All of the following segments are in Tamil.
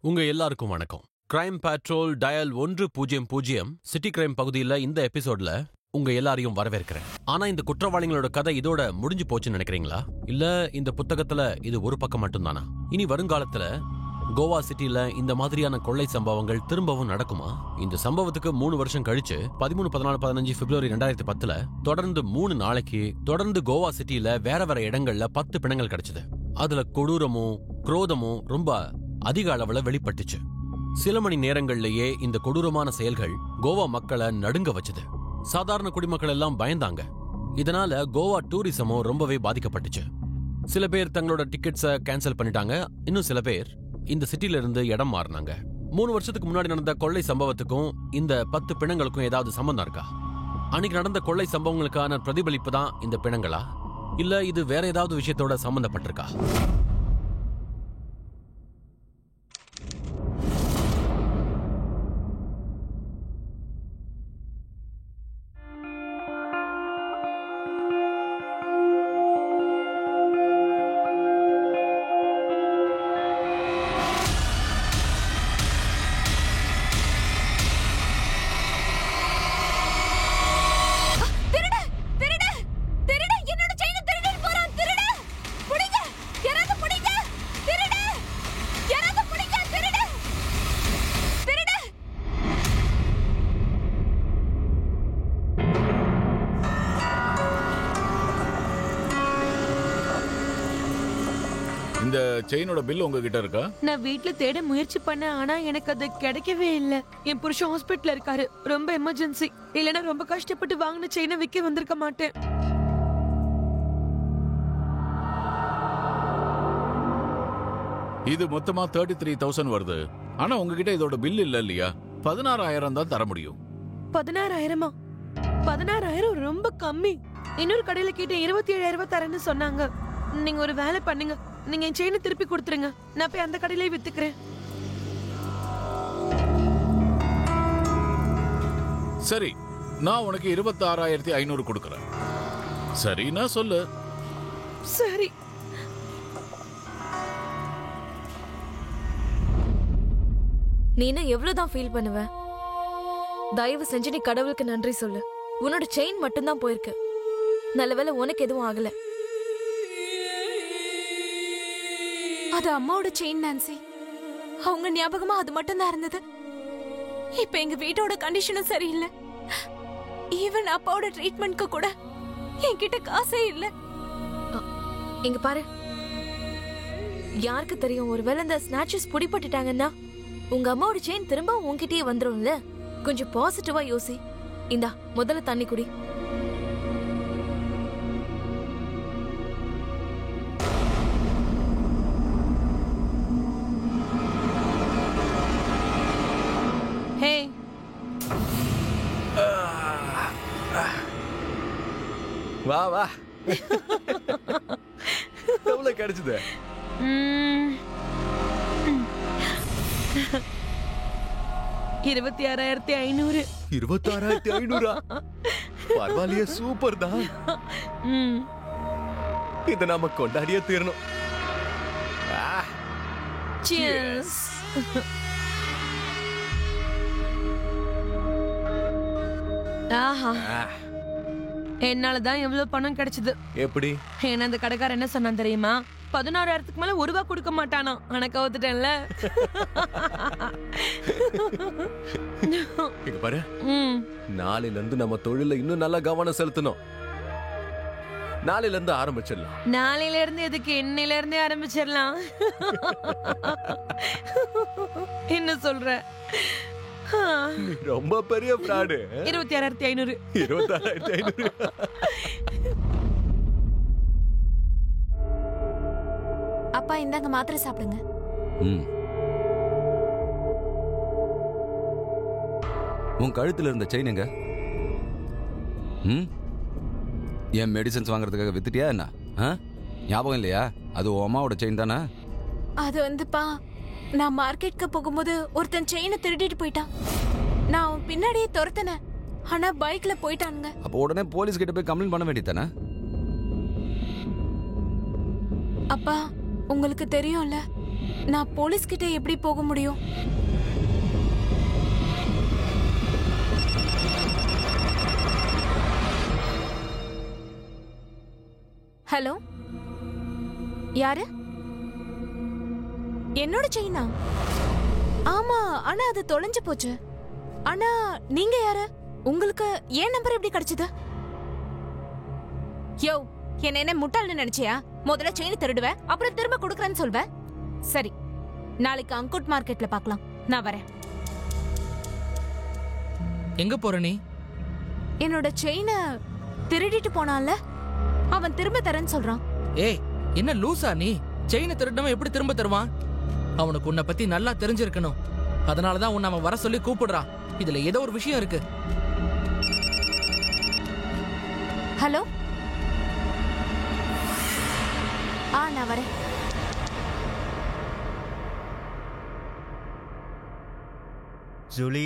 உங்க எல்லாருக்கும் வணக்கம். Crime patrol dial 100 city crime பகுதியில் இந்த எபிசோட்ல உங்க எல்லாரையும் வரவேற்கிறேன். ஆனா இந்த குற்றவாளிகளோட கதை இதோட முடிஞ்சு போச்சுன்னு நினைக்கிறீங்களா? இல்ல இந்த புத்தகத்துல இது ஒரு பக்கம் மட்டும்தானா? இனி வருங்காலத்துல கோவா சிட்டில இந்த மாதிரியான கொள்ளை சம்பவங்கள் திரும்பவும் நடக்குமா? இந்த சம்பவத்துக்கு 3 வருஷம் கழிச்சு 13, 14, 15 பிப்ரவரி 2010 தொடர்ந்து 3 நாளைக்கு தொடர்ந்து கோவா சிட்டில வேற வேற இடங்கள்ல 10 பிணங்கள் கிடைச்சது. அதுல கொடூரமும் குரோதமும் ரொம்ப அதிக அளவுல வெளிப்பட்டுச்சு. சில மணி நேரங்கள்லயே இந்த கொடூரமான செயல்கள் கோவா மக்களை நடுங்க வச்சது. சாதாரண குடிமக்கள் எல்லாம் பயந்தாங்க. இதனால கோவா டூரிசமும் ரொம்பவே பாதிக்கப்பட்டுச்சு. சில பேர் தங்களோட டிக்கெட்ஸை கேன்சல் பண்ணிட்டாங்க. இன்னும் சில பேர் இந்த சிட்டில இருந்து இடம் மாறினாங்க. 3 வருஷத்துக்கு முன்னாடி நடந்த கொள்ளை சம்பவத்துக்கும் இந்த 10 பிணங்களுக்கும் ஏதாவது சம்பந்தம் இருக்கா? அன்னைக்கு நடந்த கொள்ளை சம்பவங்களுக்கான பிரதிபலிப்பு தான் இந்த பிணங்களா? இல்ல இது வேற ஏதாவது விஷயத்தோட சம்பந்தப்பட்டிருக்கா? இந்த செயினோட பில் உங்ககிட்ட இருக்கா? நான் வீட்ல தேட முயற்சி பண்ணேன், ஆனா எனக்கு அது கிடைக்கவே இல்ல. என் புருஷன் ஹாஸ்பிட்டல்ல இருக்காரு, ரொம்ப எமர்ஜென்சி. இல்லனா ரொம்ப கஷ்டப்பட்டு வாங்கின செயினை விக்க வந்திருக்க மாட்டேன். இது மொத்தமா 33,000 வருது. ஆனா உங்ககிட்ட இதோட பில் இல்ல இல்லையா? 16,000 தான் தர முடியும். 16,000? 16,000 ரொம்ப கம்மி. இன்னொரு கடையில கேட்டு 27,000 தரேன்னு சொன்னாங்க. நீங்க ஒரு வேலை பண்ணுங்க, நீங்க என் செயினை திருப்பி கொடுத்துருங்க. நான் போய் அந்த கடையிலே வித்துக்கிறேன். சரி, நான் உனக்கு 26,500 கொடுக்கறேன். சரினா சொல்லு. சரி. நீ என்ன எவ்வளவுதான் ஃபீல் பண்ணுவ? தயவு செஞ்சு நீ கடவுளுக்கு நன்றி சொல்லு. உன்னோட செயின் மட்டும்தான் போயிருக்கு. நல்லவேளை உனக்கு எதுவும் ஆகல. அது அம்மாவோட செயின் நான்சி. அவங்க ஞாபகமா அது மட்டும் தான் இருந்தது. இப்ப எங்க வீட்டோட கண்டிஷனும் சரியில்லை. ஈவன் அப்பாவோட ட்ரீட்மெண்ட்க்கு கூட என்கிட்ட காசே இல்ல. இங்க பாரு, யாருக்கு தெரியும், ஒருவேளை இந்த ஸ்நாச்சஸ் பிடிபட்டுட்டாங்கன்னா உங்க அம்மாவோட செயின் திரும்ப உன்கிட்டயே வந்துரும்ல. கொஞ்சம் பாசிட்டிவா யோசி. இந்தா முதல்ல தண்ணி குடி. ஹே, வா வா. எவ்வளவு கிடைச்சது? 26,500. 26,500? பரவாயில்லையே, சூப்பர் தான். இதை நாம கொண்டாடியே தீரணும். Cheers. ஆஹா, என்னாலதான் எவ்வளவு பணம் கிடைச்சது. எப்படி? ஏன்னா அந்த கடைக்காரர் என்ன சொன்னான் தெரியுமா? 16,000க்கு மேல ₹1 கொடுக்க மாட்டானா. ஆனா கவுத்துட்டேன்ல. இங்க பாரு, நாளையில இருந்து நம்ம தொழில இன்னும் நல்லா கவனம் செலுத்தணும். நாளையில இருந்து ஆரம்பிச்சிடலாம். நாளையில இருந்து எதுக்கு? இன்னையில இருந்தே ஆரம்பிச்சிடலாம். என்ன சொல்ற? ரொம்ப பெரிய பிராடு. 26,500. 26,500. அப்பா இந்தாங்க மாத்திரை சாப்பிடுங்க. உன் கழுத்துல இருந்த செயின் எங்க? என் மெடிசன்ஸ் வாங்குறதுக்காக வித்துட்டியா என்ன? ஞாபகம் இல்லையா? அது உன் அம்மாவோட செயின் தானே? அது வந்துப்பா, நான் மார்க்கெட்க்கு போகும்போது ஒருத்தன் செயினை திருடிட்டு போயிட்டான். நான் அவன் பின்னாடியே துரத்தினேன், ஆனா பைக்ல போயிட்டானுங்க. அப்போ உடனே போலீஸ் கிட்ட போய் கம்ப்ளைண்ட் பண்ண வேண்டியதானே? அப்பா உங்களுக்கு தெரியும்ல, நான் போலீஸ் கிட்ட எப்படி போக முடியும்? ஹலோ, யாரு? என்னோட செயினா? ஆமா, ஆனா அது தொலைஞ்சு போச்சு. ஆனா நீங்க யாரு? உங்களுக்கு ஏன் நம்பர் எப்படி கிடைச்சது? யோ, என்ன முட்டாள்னு நினைச்சியா? முதல்ல செயின் திருடுவேன், அப்புறம் திரும்ப கொடுக்கறேன்னு சொல்வேன். சரி, நாளைக்கு அங்குட் மார்க்கெட்ல பார்க்கலாம். நான் வரேன். எங்க போற நீ? என்னோட செயினை திருடிட்டு போனான்ல, அவன் திரும்ப தரேன்னு சொல்றான். ஏய், என்ன லூசா நீ? செயினை திருடவன் எப்படி திரும்ப தருவான்? அவனுக்கு உன்னை பத்தி நல்லா தெரிஞ்சிருக்கணும். அதனாலதான் உன்னை அவன் வர சொல்லி கூப்பிடுறான். இதுல ஏதோ ஒரு விஷயம் இருக்கு. ஹலோ, நான் வரேன். ஜூலி,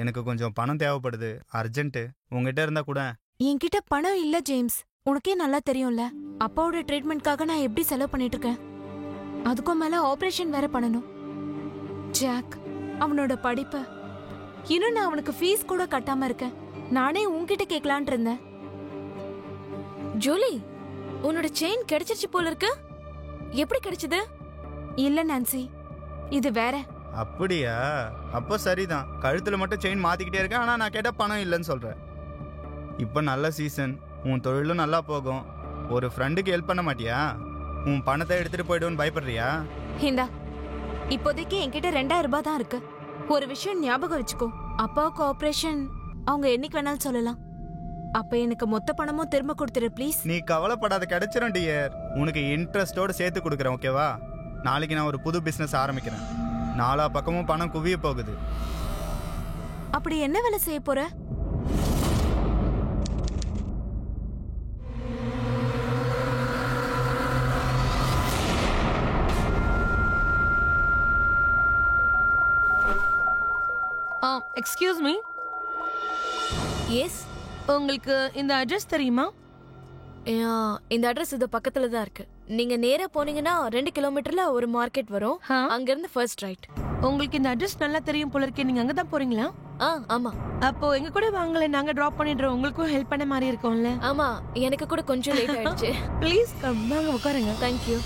எனக்கு கொஞ்சம் பணம் தேவைப்படுது, அர்ஜென்ட். உங்ககிட்ட இருந்தா கூட. என்கிட்ட பணம் இல்ல ஜேம்ஸ், உனக்கே நல்லா தெரியும்ல. அப்பாவோட ட்ரீட்மெண்ட்காக நான் எப்படி செலவு பண்ணிட்டு இருக்கேன். அதுக்கும் மேல ஆபரேஷன் வேற பண்ணணும். ஜாக், அவனோட படிப்பு இன்னும் நான் அவனுக்கு ஃபீஸ் கூட கட்டாம இருக்கேன். நானே உன்கிட்ட கேட்கலான் இருந்தேன். ஜூலி, உன்னோட செயின் கிடைச்சிருச்சு போல இருக்கு. எப்படி கிடைச்சது? இல்ல நான்சி, இது வேற. அப்படியா? அப்போ சரிதான். கழுத்துல மட்டும் செயின் மாத்திக்கிட்டே இருக்கேன், ஆனா நான் கேட்ட பணம் இல்லைன்னு சொல்றேன். இப்போ நல்ல சீசன், உன் தொழிலும் நல்லா போகும். ஒரு ஃப்ரெண்டுக்கு ஹெல்ப் பண்ண மாட்டியா? உன் பணத்தை எடுத்துட்டு போயிடுவோன்னு பயப்படுறியா? இந்தா, இப்போதைக்கு என்கிட்ட 2000 ரூபாய் தான் இருக்கு. ஒரு விஷயம் ஞாபகம் வச்சுக்கோ, அப்பாவுக்கு ஆபரேஷன் அவங்க என்னைக்கு வேணாலும் சொல்லலாம். அப்ப எனக்கு மொத்த பணமும் திரும்ப கொடுத்துரு ப்ளீஸ். நீ கவலைப்படாத, கிடைச்சிரும் டியர். உனக்கு இன்ட்ரெஸ்டோட சேர்த்து கொடுக்குறேன், ஓகேவா? நாளைக்கு நான் ஒரு புது பிசினஸ் ஆரம்பிக்கிறேன். 4 பக்கமும் பணம் குவிய போகுது. அப்படி என்ன வேலை செய்ய போற? Excuse me. எஸ், உங்களுக்கு இந்த அட்ரஸ் தெரியுமா? இந்த அட்ரஸ் இது பக்கத்துல தான் இருக்கு. நீங்க நேரா போனீங்கன்னா 2 கிலோமீட்டர்ல ஒரு மார்க்கெட் வரும். அங்க இருந்து ஃபர்ஸ்ட் ரைட். உங்களுக்கு இந்த அட்ரஸ் நல்லா தெரியும் போல இருக்கே. நீங்க அங்கதான் போறீங்களா? ஆமா. அப்போ எங்க கூட வாங்கல, நாங்க டிராப் பண்ணிடுறோம். உங்களுக்கும் ஹெல்ப் பண்ண மாதிரி இருக்கும்ல? ஆமா, எனக்கு கூட கொஞ்சம் லேட் ஆயிடுச்சு. ப்ளீஸ் கம், வாங்க உட்காருங்க. தேங்க்யூ.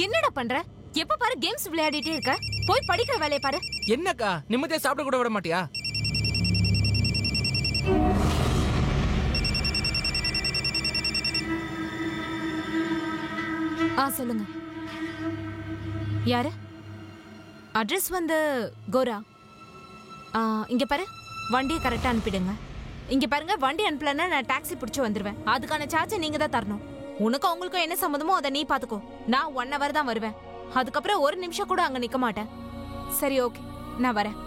என்னடா பண்ற? எப்ப பாரு கேம்ஸ் விளையாடிட்டே இருக்க. போய் படிக்கிற வேலையை பாரு. என்னக்கா, நிம்மதியா சாப்பிட கூட விட மாட்டியா? சொல்லுங்க. யாரு? அட்ரஸ் வந்து கோரா. இங்க பாரு, வண்டியை கரெக்டா அனுப்பிடுங்க. இங்க பாருங்க, வண்டி அனுப்பலன்னா நான் டாக்ஸி பிடிச்சு வந்துருவேன். அதுக்கான சார்ஜை நீங்க தான் தரணும். உனக்கும் அவங்களுக்கும் என்ன சம்மந்தமோ அதை நீ பாத்துக்கோ. நான் 1 hour தான் வருவேன். அதுக்கப்புறம் 1 நிமிஷம் கூட அங்க நிக்க மாட்டேன். சரி, ஓகே, நான் வரேன்.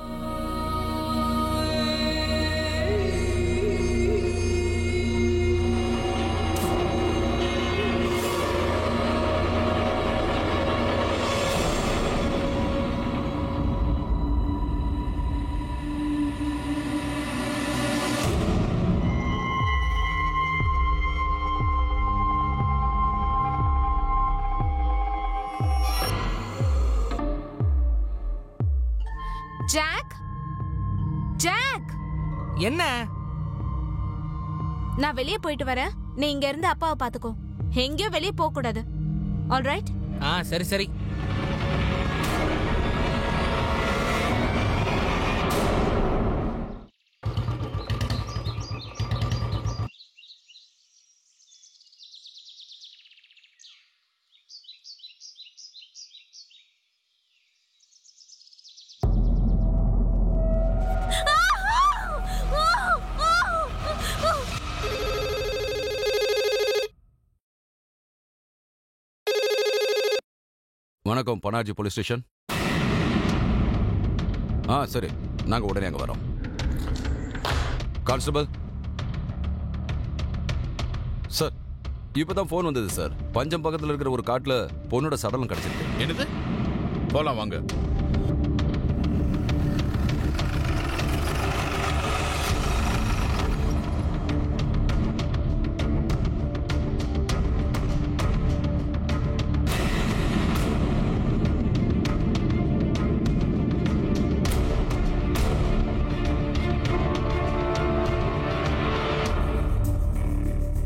ஜாக், ஜாக், என்ன? நான் வெளியே போயிட்டு வரேன். நீ இங்க இருந்து அப்பாவை பாத்துக்கோ. எங்கேயும் வெளியே போக கூடாது. ஆல்ரைட்? சரி சரி. வணக்கம், பனாஜி போலீஸ் ஸ்டேஷன். சரி, நாங்கள் உடனே அங்கே வரோம். கான்ஸ்டபிள் சார், இப்போதான் ஃபோன் வந்தது சார். பஞ்சம் பக்கத்தில் இருக்கிற ஒரு காட்டில் பொண்ணோட சடலம் கிடைச்சிருக்கு. என்னது? போலாம் வாங்க.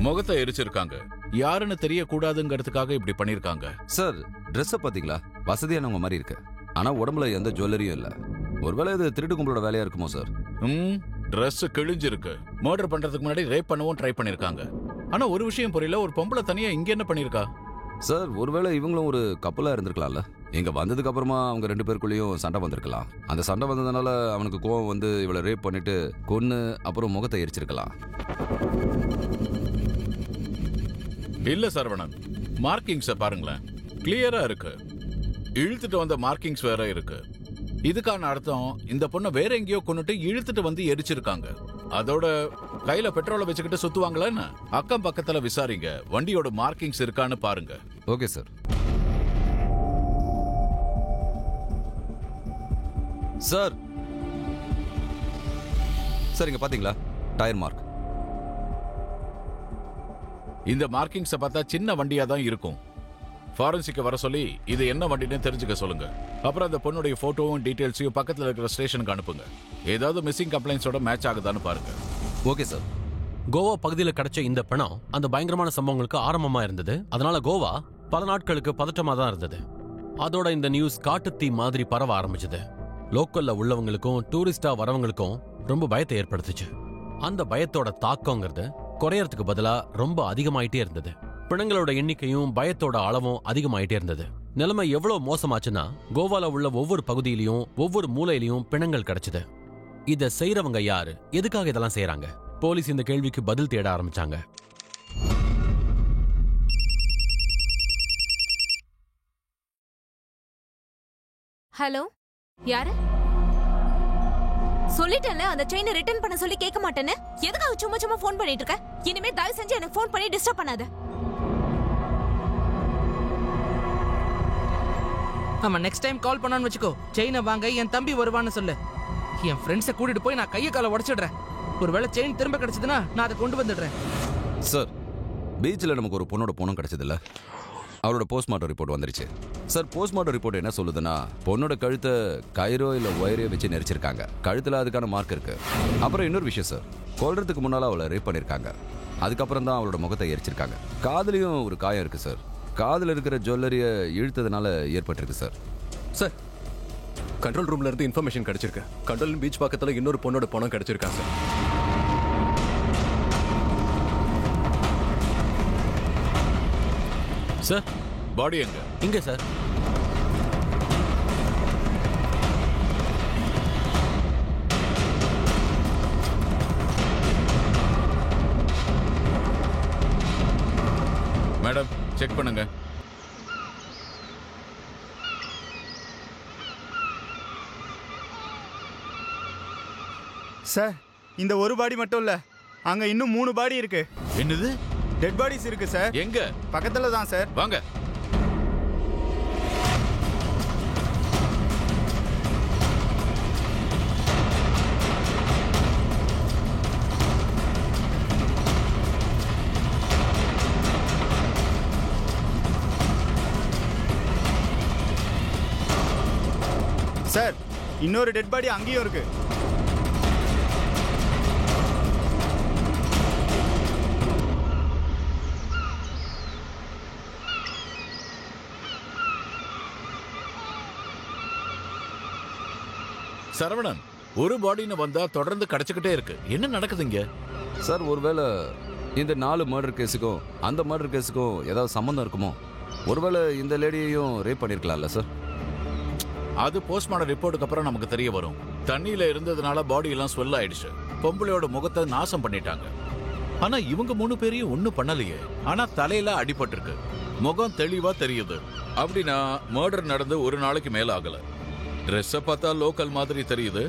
முகத்தை எரிச்சிருக்காங்க. யாருன்னு தெரியக்கூடாதுங்கிறதுக்காக இப்படி பண்ணிருக்காங்க. சார் ட்ரெஸ்ஸை பாத்தீங்களா? வசதியானவங்க மாதிரி இருக்கு. ஆனா உடம்புல எந்த ஜுவல்லரியும் இல்ல. ஒருவேளை இது திருட்டு கும்பலோட வேலையா இருக்குமோ சார்? ட்ரெஸ் கிழிஞ்சிருக்கு. மர்டர் பண்றதுக்கு முன்னாடி ரேப் பண்ணவும் ட்ரை பண்ணிருக்காங்க. ஆனா ஒரு விஷயம் புரியல, ஒரு பொம்பளை தனியா இங்க என்ன பண்ணிருக்கா? சார் ஒருவேளை இவங்களும் ஒரு கப்பலா இருந்திருக்கலாம்ல. இங்க வந்ததுக்கு அப்புறமா அவங்க 2 பேருக்குள்ளேயும் சண்டை வந்திருக்கலாம். அந்த சண்டை வந்ததுனால அவனுக்கு கோவம் வந்து இவளை ரேப் பண்ணிட்டு கொன்னு அப்புறம் முகத்தை எரிச்சிருக்கலாம். இல்ல சரவணன், மார்க்கிங்ஸ பாருங்களேன், கிளியரா இருக்கு. இழுத்துட்டு வந்த மார்க்கிங்ஸ் வேற இருக்கு. இதுக்கான அர்த்தம் இந்த பொண்ணை வேற எங்கேயோ கொண்டுட்டு இழுத்துட்டு வந்து எரிச்சிருக்காங்க. அதோட கையில பெட்ரோலை வச்சுக்கிட்டு சுத்துவாங்களா? அக்கம் பக்கத்துல விசாரிங்க, வண்டியோட மார்க்கிங்ஸ் இருக்கான்னு பாருங்க. Okay sir. சார் சார் இங்க பாத்தீங்களா டயர் மார்க்? இந்த மார்க்கிங்ஸ பார்த்தா சின்ன வண்டியா தான் இருக்கும். ஃபாரன்சிக்க வர சொல்லி இது என்ன வண்டின்னு தெரிஞ்சுக்க சொல்லுங்க. அப்புறம் அந்த பொண்ணுடைய போட்டோவும் டீடைல்ஸையும் பக்கத்துல இருக்கிற ஸ்டேஷனுக்கு அனுப்புங்க. ஏதாவது மிஸ்ஸிங் கம்ப்ளைண்ட்ஸோட மேட்ச் ஆகுதான்னு பாருங்க. Okay sir. கோவா பகுதியில் கிடைச்ச இந்த பணம் அந்த பயங்கரமான சம்பவங்களுக்கு ஆரம்பமா இருந்தது. அதனால கோவா பல நாட்களுக்கு பதட்டமா தான் இருந்தது. அதோட இந்த நியூஸ் காட்டுத்தீ மாதிரி பரவ ஆரம்பிச்சது. லோக்கல்ல உள்ளவங்களுக்கும் டூரிஸ்டா வரவங்களுக்கும் ரொம்ப பயத்தை ஏற்படுத்துச்சு. அந்த பயத்தோட தாக்கங்கிறது குறையறதுக்கு பதிலா ரொம்ப அதிகமாயிட்டே இருந்தது. பிணங்களோட எண்ணிக்கையும் பயத்தோட அளவும் அதிகமாயிட்டே இருந்தது. நிலைமை எவ்வளவு மோசமாச்சுன்னா கோவால உள்ள ஒவ்வொரு பகுதியிலையும் ஒவ்வொரு மூலையிலையும் பிணங்கள் கிடைச்சது. இத செய்யறவங்க யாரு, எதுக்காக இதெல்லாம் செய்யறாங்க? போலீஸ் இந்த கேள்விக்கு பதில் தேட ஆரம்பிச்சாங்க. ஹலோ, யாரு? சொல்லிட்டேன்ல அந்த செயினை ரிட்டர்ன் பண்ண சொல்லி கேட்க மாட்டேன்னு. எதுக்காக சும்மா சும்மா ஃபோன் பண்ணிட்டு இருக்க? இனிமே தயவு செஞ்சு எனக்கு ஃபோன் பண்ணி டிஸ்டர்ப் பண்ணாத. ஆமா, நெக்ஸ்ட் டைம் கால் பண்ணான்னு வச்சுக்கோ, செயினை வாங்க என் தம்பி வருவான்னு சொல்லு. என் ஃப்ரெண்ட்ஸை கூட்டிட்டு போய் நான் கையை காலை உடைச்சிடுறேன். ஒருவேளை செயின் திரும்ப கிடைச்சதுன்னா நான் அதை கொண்டு வந்துடுறேன். சார் பீச்சில் நமக்கு ஒரு பொண்ணோட பொண்ணும் கிடைச்சதில்ல. அவரோட போஸ்ட்மார்ட்டம் ரிப்போர்ட் வந்துருச்சு. சார் போஸ்ட்மார்ட்டம் ரிப்போர்ட் என்ன சொல்லுதுன்னா, பொண்ணோட கழுத்தை கயிறோ இல்லை ஒயரையோ வச்சு நெரிச்சிருக்காங்க. கழுத்தில் அதுக்கான மார்க் இருக்கு. அப்புறம் இன்னொரு விஷயம் சார், கொல்றதுக்கு முன்னால் அவளை ரேப் பண்ணியிருக்காங்க. அதுக்கப்புறம் தான் அவளோட முகத்தை எரிச்சிருக்காங்க. காதுலையும் ஒரு காயம் இருக்கு சார். காதில் இருக்கிற ஜுவல்லரியை இழுத்ததுனால ஏற்பட்டிருக்கு சார். சார் கண்ட்ரோல் ரூம்ல இருந்து இன்ஃபர்மேஷன் கிடைச்சிருக்கு. கண்டோல் பீச் பக்கத்துல இன்னொரு பொண்ணோட பணம் கிடைச்சிருக்கா சார். சார் பாடி எங்க? இங்க சார். மேடம் செக் பண்ணுங்க. சார் இந்த ஒரு பாடி மட்டும் இல்ல, அங்க இன்னும் 3 பாடி இருக்கு. என்னது? டெட் பாடிஸ் இருக்கு சார். எங்க? பக்கத்துல தான் சார். வாங்க. சார் இன்னொரு டெட் பாடி அங்கேயும் இருக்கு. சரவணன், ஒரு பாடின்னு வந்தா தொடர்ந்து கிடைச்சுக்கிட்டே இருக்கு. என்ன நடக்குதுங்க? சார் ஒருவேளை இந்த 4 மர்டர் கேஸுக்கும் அந்த மர்டர் கேஸுக்கும் ஏதாவது சம்மந்தம் இருக்குமோ? ஒருவேளை இந்த லேடியையும் ரேப் பண்ணியிருக்கலாம்ல சார்? அது போஸ்ட்மார்ட்டம் ரிப்போர்ட்டுக்கு அப்புறம் நமக்கு தெரிய வரும். தண்ணியில இருந்ததுனால பாடி எல்லாம் ஸ்வெல் ஆயிடுச்சு. பொம்பளையோட முகத்தை நாசம் பண்ணிட்டாங்க. ஆனா இவங்க 3 பேரையும் ஒண்ணும் பண்ணலையே. ஆனா தலையில அடிபட்டிருக்கு. முகம் தெளிவா தெரியுது. அப்படின்னா மர்டர் நடந்து ஒரு நாளைக்கு மேல ஆகல. ட்ரெஸ்ஸை பார்த்தா லோக்கல் மாதிரி தெரியுது.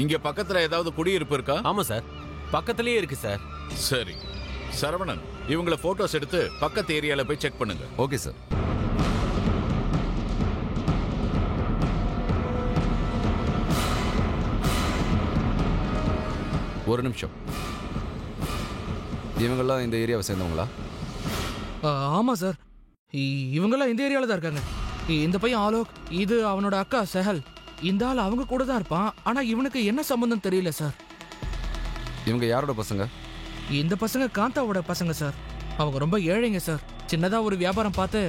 இங்க பக்கத்துல ஏதாவது குடியிருப்பு இருக்கா? ஆமா சார், பக்கத்திலேயே இருக்கு சார். சரி சரவணன், இவங்கள போட்டோஸ் எடுத்து பக்கத்து ஏரியால போய் செக் பண்ணுங்க. Okay sir. ஒரு நிமிஷம். இவங்கெல்லாம் இந்த ஏரியாவை சேர்ந்தவங்களா? ஆமா சார், இவங்கெல்லாம் இந்த ஏரியால தான் இருக்காங்க. இந்த பையன் ஆலோக், இது அவனோட அக்கா செஹல். இந்த ஆள் அவங்க கூட தான் இருப்பான். ஆனா இவனுக்கு என்ன சம்பந்தம் தெரியல சார். இவங்க யாரோட பசங்க? இந்த பசங்க காந்தாவோட பசங்க சார். அவங்க ரொம்ப ஏழைங்க சார். சின்னதா ஒரு வியாபாரம் பார்த்து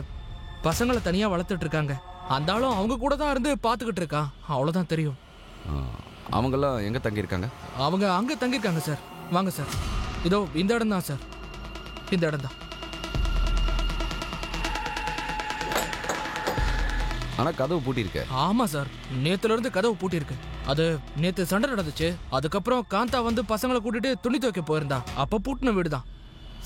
பசங்களை தனியா வளர்த்துட்டு இருக்காங்க. அந்த ஆளும் அவங்க கூட தான் இருந்து பார்த்துக்கிட்டு இருக்கான். அவ்வளவுதான் தெரியும். அவங்கெல்லாம் எங்க தங்கியிருக்காங்க? அவங்க அங்க தங்கியிருக்காங்க சார். வாங்க சார், இதோ இந்த இடம் தான் சார். இந்த இடம் தான். ஆனா கதவு பூட்டியிருக்க. ஆமா சார், நேத்துல இருந்து கதவு பூட்டியிருக்கு. அது நேத்து சண்டை நடந்துச்சு. அதுக்கப்புறம் காந்தா வந்து பசங்களை கூட்டிட்டு துணி துவைக்க போயிருந்தா. அப்ப பூட்டின வீடுதான்.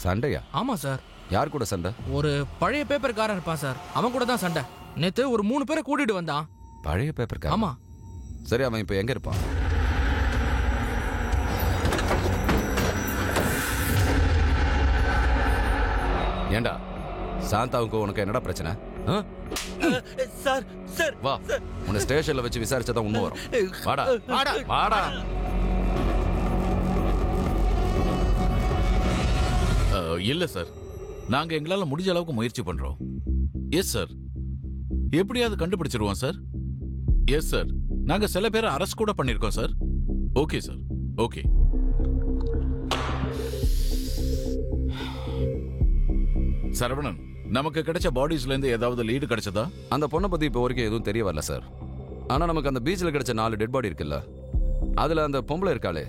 சண்டையா? ஆமா சார். யார் கூட சண்டை? ஒரு பழைய பேப்பர்காரன் இருப்பான் சார், அவன் கூட தான் சண்டை. நேத்து ஒரு 3 பேரை கூட்டிட்டு வந்தான். பழைய பேப்பர்காரன்? ஆமா. சரி, அவன் இப்ப எங்க இருப்பான்? ஏண்டா சாந்தாவுக்கு உனக்கு என்னடா பிரச்சனை? சார் சார் வா, உன்னை ஸ்டேஷன்ல வச்சு விசாரிச்சதான் உண்மை வரும். வாடா வாடா வாடா. இல்ல சார், நாங்க எங்களால முடிஞ்ச அளவுக்கு முயற்சி பண்றோம். எஸ் சார், எப்படியாவது கண்டுபிடிச்சிருவோம் சார். எஸ் சார், நாங்க சில பேரை அரெஸ்ட் கூட பண்ணிருக்கோம் sir. Okay sir, okay. Saravanan, நமக்கு கிடைச்ச பாடிஸ்ல இருந்து ஏதாவது லீடு கிடைச்சதா? அந்த பொண்ணை பத்தி இப்போ வரைக்கும் எதுவும் தெரிய வரல சார். ஆனா நமக்கு அந்த பீச்ல கிடைச்ச 4 டெட் பாடி இருக்குல்ல, அதுல அந்த பொம்பளை இருக்காளே,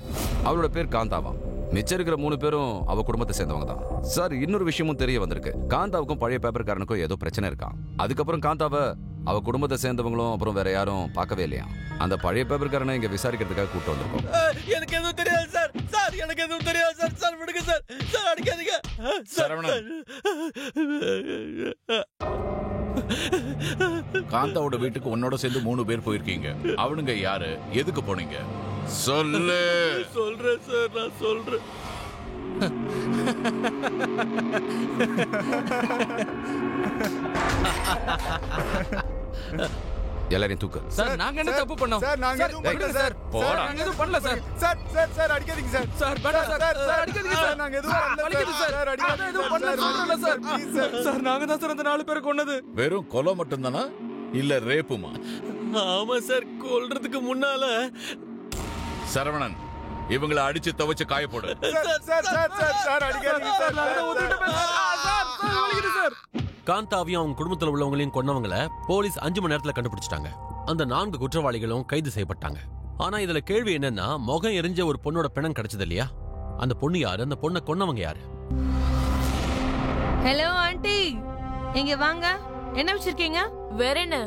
அவளோட பேர் காந்தாவா. மிச்சம் இருக்கிற 3 பேரும் அவ குடும்பத்தை சேர்ந்தவங்க தான் சார். இன்னொரு விஷயமும் தெரிய வந்திருக்கு. காந்தாவுக்கும் பழைய பேப்பர்காரனுக்கும் ஏதோ பிரச்சனை இருக்கான். அதுக்கப்புறம் காந்தாவை அவ குடும்பத்தை சேர்ந்தவங்களும் அப்புறம் வேற யாரும் பார்க்கவே இல்லையா. அந்த பழைய பேப்பர்காரனை இங்க விசாரிக்கிறதுக்காக கூட்டு வந்திருக்கோம். எனக்கு எதுவும் தெரியாது சார். சார் எனக்கு எதுவும் தெரியாது சார். சார் விடுங்க சார். சார் அடிக்காதீங்க. சரவணன், காந்தாவோட வீட்டுக்கு உன்னோட சேர்ந்து 3 பேர் போயிருக்கீங்க. அவனுங்க யாரு, எதுக்கு போனீங்க சொல்லு. சொல்றேன் சார், நான் சொல்றேன். எல்லாரையும் தூக்கு. சார் நாங்க என்ன தப்பு பண்ணோம்? சார் நாங்க எதுவும் பண்ணல சார். போடா. நாங்க எதுவும் பண்ணல சார். சார் சார் சார் அடிக்காதீங்க சார். சார் வேண்டாம் சார். சார் அடிக்காதீங்க சார். நாங்க எதுவும் பண்ணல அடிக்காதீங்க சார். சார். அடிக்காதீங்க எதுவும் பண்ணல சொல்றல சார். சார் நாங்க தான் சார் அந்த 4 பேரை கொன்னது. வெறும் கொலை மட்டும்தானா இல்ல ரேப்புமா? ஆமா சார், கொல்றதுக்கு முன்னால. சரவணன், இவங்களை அடிச்சு துவைச்சு காய போடு. Sir sir sir sir sir அடிக்காதீங்க சார். நாங்க ஒதுக்கிட்டு சார். சார் வலிக்குது சார். காந்தாவையும் அவங்க குடும்பத்தில் உள்ளவங்களையும் கொன்னவங்களை போலீஸ் 5 மணி நேரத்துல கண்டுபிடிச்சிட்டாங்க. அந்த 4 குற்றவாளிகளும் கைது செய்யப்பட்டாங்க. ஆனா இதுல கேள்வி என்னன்னா, முகம் எரிஞ்ச ஒரு பொண்ணோட பிணம் கிடைச்சது இல்லையா? அந்த பொண்ணு யாரு? அந்த பொண்ணை கொன்னவங்க யாரு? ஹலோ ஆண்டி, இங்க வாங்க. என்ன வச்சிருக்கீங்க? வேற என்ன,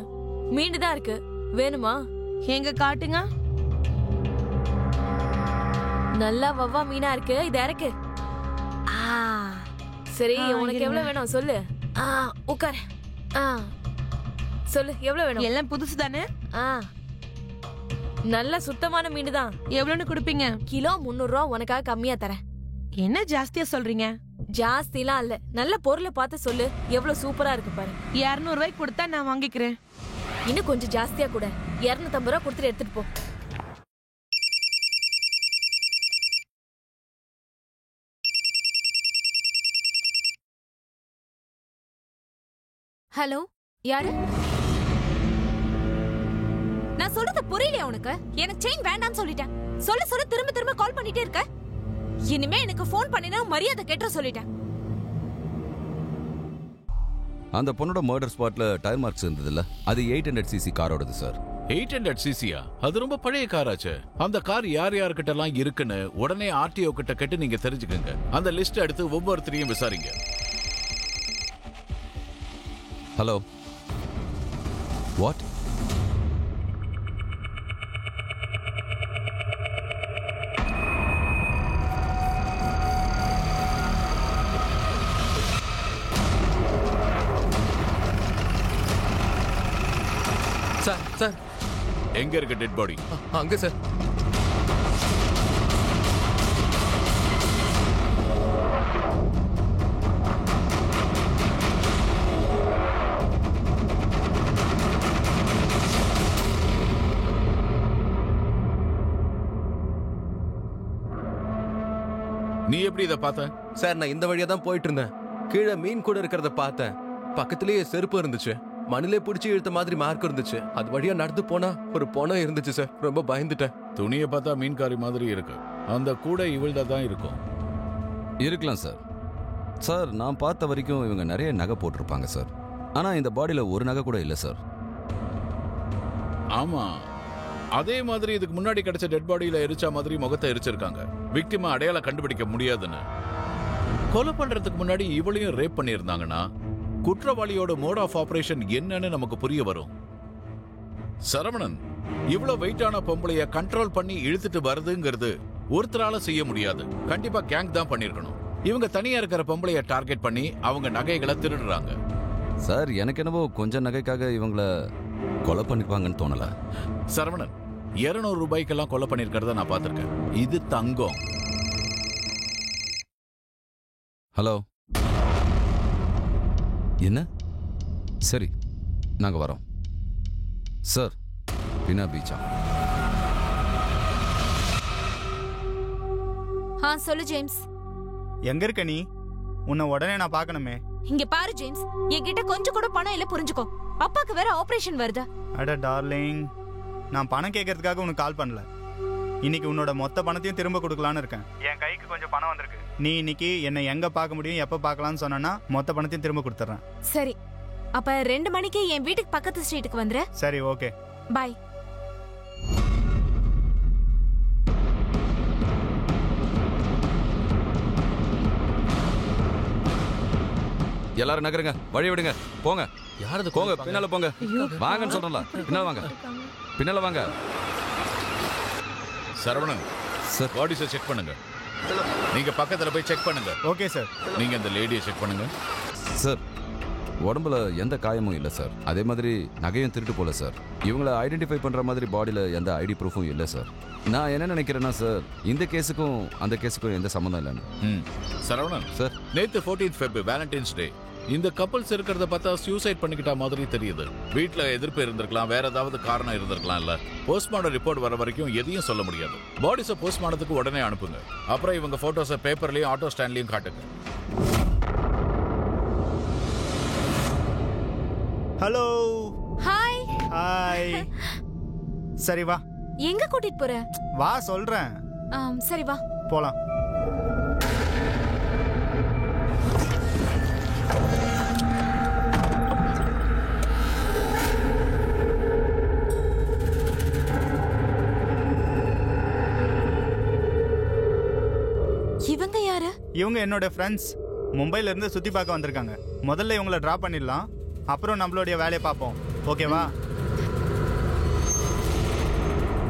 மீண்டு தான் இருக்கு. வேணுமா? எங்க காட்டுங்க. நல்லா வவ்வா மீனா இருக்கு. இது இறக்கு. சரி, உனக்கு எவ்வளவு வேணும் சொல்லு. உட்கார். சொல்லு, எவ்வளவு வேணும்? எல்லாம் புதுசு தானே? நல்ல சுத்தமான மீன் தான். எவ்வளவுன்னு கொடுப்பீங்க? கிலோ 300 ரூபா. உனக்காக கம்மியா தரேன். என்ன ஜாஸ்தியா சொல்றீங்க? ஜாஸ்திலாம் இல்ல, நல்ல பொருளை பார்த்து சொல்லு. எவ்வளவு சூப்பரா இருக்கு பாரு. 200 ரூபாய்க்கு கொடுத்தா நான் வாங்கிக்கிறேன். இன்னும் கொஞ்சம் ஜாஸ்தியா கூட. 250 ரூபா கொடுத்துட்டு எடுத்துட்டு போ. ஹலோ, யாரு? நான் சொல்றது புரியலையா உனக்கு? எனக்கு செயின் வேண்டாம்னு சொல்லிட்டேன். சொல்ல சொல்ல திரும்ப திரும்ப கால் பண்ணிட்டே இருக்க. இனிமே எனக்கு ஃபோன் பண்ணினா மரியாதை கேட்ற சொல்லிட்டேன். அந்த பொண்ணோட மர்டர் ஸ்பாட்ல டயர் மார்க்ஸ் இருந்ததுல்ல, அது 800cc காரோடது சார். 800cc-யா? அது ரொம்ப பழைய காராச்சு. அந்த கார் யார் யார்கிட்ட எல்லாம் இருக்குன்னு உடனே ஆர்டிஓ கிட்ட கேட்டு நீங்க தெரிஞ்சுக்கங்க. அந்த லிஸ்ட் எடுத்து ஒவ்வொருத்தரையும் விசாரிங்க. Hello, what? சார் சார் எங்க இருக்கு டெட் பாடி? அங்க சார். நீ எப்படி இதை பார்த்த? சார் நான் இந்த வழியா தான் போயிட்டு இருந்தேன். கீழே மீன் கூட இருக்கிறத பார்த்தேன். பக்கத்திலேயே செருப்பு இருந்துச்சு. மண்ணிலே பிடிச்சி இழுத்த மாதிரி மார்க் இருந்துச்சு. அது வழியா நடந்து போனா ஒரு பொணம் இருந்துச்சு சார். ரொம்ப பயந்துட்டேன். துணியை பார்த்தா மீன்காரி மாதிரி இருக்கு. அந்த கூடை இவள்தான் தான் இருக்கும். இருக்கலாம் சார். சார் நான் பார்த்த வரைக்கும் இவங்க நிறைய நகை போட்டிருப்பாங்க சார். ஆனா இந்த பாடியில ஒரு நகை கூட இல்லை சார். ஆமா, அதே மாதிரி இதுக்கு முன்னாடி கிடைச்ச டெட் பாடியில எரிச்சா மாதிரி முகத்தை எரிச்சிருக்காங்க. விக்டிமா அடையாளம் கண்டுபிடிக்க முடியாதுன்னு. கொலை பண்றதுக்கு முன்னாடி இவளையும் ரேப் பண்ணியிருந்தாங்கன்னா குற்றவாளியோட மோட் ஆஃப் ஆபரேஷன் என்னன்னு நமக்கு புரிய வரும். சரவணன் இவ்வளவு வெயிட்டான பொம்பளைய கண்ட்ரோல் பண்ணி இழுத்துட்டு வருதுங்கிறது ஒருத்தரால செய்ய முடியாது. கண்டிப்பா கேங் தான் பண்ணிருக்கணும். இவங்க தனியா இருக்கிற பொம்பளைய டார்கெட் பண்ணி அவங்க நகைகளை திருடுறாங்க. சார் எனக்கு என்னவோ கொஞ்சம் நகைக்காக இவங்கள கொலை பண்ணிப்பாங்கன்னு தோணல. சரவணன் 200 ரூபாய்க்கெல்லாம் கொலை பண்ணிருக்கிறத நான் பார்த்திருக்கேன். இது தங்கம். ஹலோ, என்ன? சரி, நாங்க வரோம் சார். பினா பீச்சா? சொல்லு ஜேம்ஸ். எங்க இருக்க நீ? உன்னை உடனே நான் பார்க்கணுமே. இங்க பாரு ஜேம்ஸ், என்கிட்ட கொஞ்சம் கூட பணம் இல்ல, புரிஞ்சுக்கோ. அப்பாக்கு வேற ஆபரேஷன் வருது. அட டார்லிங், நான் பணம் கேட்கறதுக்காக உனக்கு கால் பண்ணல. இன்னைக்கு உன்னோட மொத்த பணத்தையும் திரும்ப கொடுக்கலான்னு இருக்கேன். என் கைக்கு கொஞ்சம் பணம் வந்திருக்கு. நீ இன்னைக்கு என்னை எங்க பார்க்க முடியும், எப்ப பார்க்கலாம்னு சொன்னா மொத்த பணத்தையும் திரும்ப கொடுத்துறேன். சரி, அப்ப 2 மணிக்கு என் வீட்டுக்கு பக்கத்து ஸ்ட்ரீட்டுக்கு வந்துரு. சரி, ஓகே, பாய். எல்லாரும் நகருங்க, வழி விடுங்க, போங்க. யாரது? போங்க, பின்னால போங்க. வாங்கன்னு சொல்றல, பின்னால வாங்க, பின்னால வாங்க. சரவணன் சார், பாடிஸை செக் பண்ணுங்க. நீங்க பக்கத்துல போய் செக் பண்ணுங்க. Okay sir. நீங்க இந்த லேடியை செக் பண்ணுங்க. சார், உடம்புல எந்த காயமும் இல்லை சார். அதே மாதிரி நகையும் திருட்டு போல சார். இவங்களை ஐடென்டிஃபை பண்ற மாதிரி பாடியில எந்த ஐடி ப்ரூஃபும் இல்லை சார். நான் என்ன நினைக்கிறேன்னா சார், இந்த கேஸுக்கும் அந்த கேஸுக்கும் எந்த சம்மந்தம் இல்லைன்னு. சரவணன் சார், நேத்து 14th February வேலண்டைன்ஸ் டே. இந்த கப்பல்ஸ் இருக்கிறத பார்த்தா சூசைட் பண்ணிக்கிட்ட மாதிரி தெரியுது. வீட்டுல எதிர்ப்பு இருந்திருக்கலாம், வேற ஏதாவது காரணம் இருந்திருக்கலாம். இல்ல, போஸ்ட்மார்டம் ரிப்போர்ட் வர வரைக்கும் எதையும் சொல்ல முடியாது. பாடிஸை போஸ்ட்மார்டத்துக்கு உடனே அனுப்புங்க. அப்புறம் இவங்க போட்டோஸை பேப்பர்லயும் ஆட்டோ ஸ்டாண்ட்லயும் காட்டுங்க. ஹலோ. ஹாய். ஹாய். சரி வா. எங்க கூட்டிட்டு போற? வா சொல்றேன். சரி வா போலாம். இவங்க யாரு? இவங்க என்னோட ஃப்ரெண்ட்ஸ். மும்பைல இருந்து சுத்தி பார்க்க வந்திருக்காங்க. முதல்ல இவங்கள டிராப் பண்ணிடலாம், அப்புறம் நம்மளுடைய வேலையை பார்ப்போம். ஓகேவா?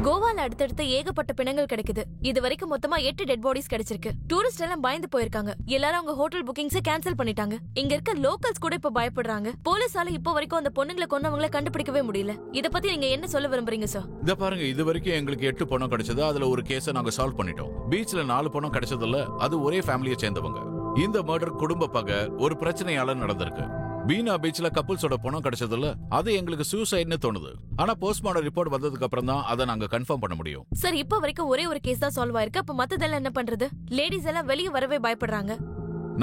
கோவால அடுத்தடுத்து ஏகப்பட்ட பிணங்கள் கிடைக்குது. இது வரைக்கும் மொத்தமா 8 டெட் பாடிஸ் கிடைச்சிருக்கு. டூரிஸ்ட் எல்லாம் பயந்து போயிருக்காங்க. எல்லாரும் அவங்க ஹோட்டல் புக்கிங்ஸ் கேன்சல் பண்ணிட்டாங்க. இங்க இருக்க லோக்கல்ஸ் கூட இப்ப பயப்படுறாங்க. போலீஸால இப்ப வரைக்கும் அந்த பொண்ணுங்களை கொன்னவங்கள கண்டுபிடிக்கவே முடியல. இத பத்தி நீங்க என்ன சொல்ல விரும்புறீங்க சார்? இத பாருங்க, இது வரைக்கும் எங்களுக்கு 8 பணம் கிடைச்சது. அதுல ஒரு கேஸை நாங்க சால்வ் பண்ணிட்டோம். பீச்ல 4 பணம் கிடைச்சதுல அது ஒரே ஃபேமிலியை சேர்ந்தவங்க. இந்த மர்டர் குடும்ப பகை ஒரு பிரச்சனையால நடந்திருக்கு. பீனா பீச்ல கப்புள்ஸோட பணம் கிடைச்சதுல அது எங்களுக்கு சூசைட்னு தோணுது. ஆனா போஸ்ட்மார்டம் ரிப்போர்ட் வந்ததுக்கு அப்புறம் தான் அதை நாங்க கன்ஃபார்ம் பண்ண முடியும். சார், இப்ப வரைக்கும் ஒரே ஒரு கேஸ் தான் சால்வ் ஆயிருக்கு. அப்ப மத்ததெல்லாம் என்ன பண்றது? லேடிஸ் எல்லாம் வெளியே வரவே பயப்படுறாங்க.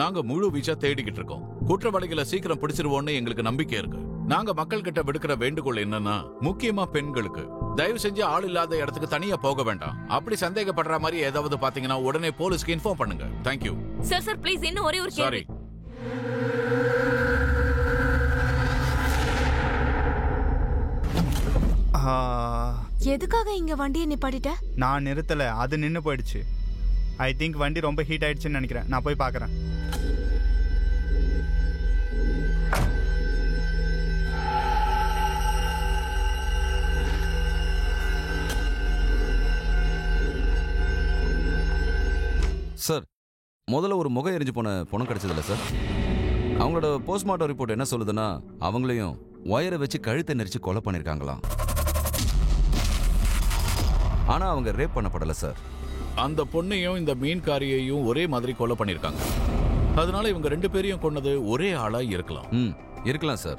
நாங்க முழு வீச்சா தேடிக்கிட்டு இருக்கோம். குற்றவாளிகளை சீக்கிரம் பிடிச்சிருவோம்னு எங்களுக்கு நம்பிக்கை இருக்கு. நாங்க மக்கள் கிட்ட விடுக்கிற வேண்டுகோள் என்னன்னா, முக்கியமா பெண்களுக்கு தயவு செஞ்சு ஆள் இல்லாத இடத்துக்கு தனியா போக வேண்டாம். அப்படி சந்தேகப்படுற மாதிரி ஏதாவது பாத்தீங்கன்னா உடனே போலீஸ்க்கு இன்ஃபார்ம் பண்ணுங்க. தேங்க்யூ. சார் ப்ளீஸ், இன்னும் ஒரே ஒரு கேள்வி. எதுக்காக இங்க வண்டியை நிப்பாட்டிட்ட? நான் நிறுத்தல, அது நின்னு போயிடுச்சு. ஐ திங்க் வண்டி ரொம்ப ஹீட் ஆயிடுச்சுன்னு நினைக்கிறேன். நான் போய் பார்க்கறேன். சார், முதல்ல ஒரு முகம் எரிஞ்சு போன பணம் கிடைச்சதில்ல சார். அவங்களோட போஸ்ட்மார்ட்டம் ரிப்போர்ட் என்ன சொல்லுதுன்னா, அவங்களையும் ஒயரை வச்சு கழுத்தை நெரிச்சு கொலை பண்ணிருக்காங்களாம். ஆனா அவங்க ரேப் பண்ணப்படல சார். அந்த பொண்ணையும் இந்த மீன்காரியையும் ஒரே மாதிரி கொலை பண்ணிருக்காங்க. அதனால இவங்க 2 பேரையும் கொன்னது ஒரே ஆளா இருக்கலாம். இருக்கலாம் சார்.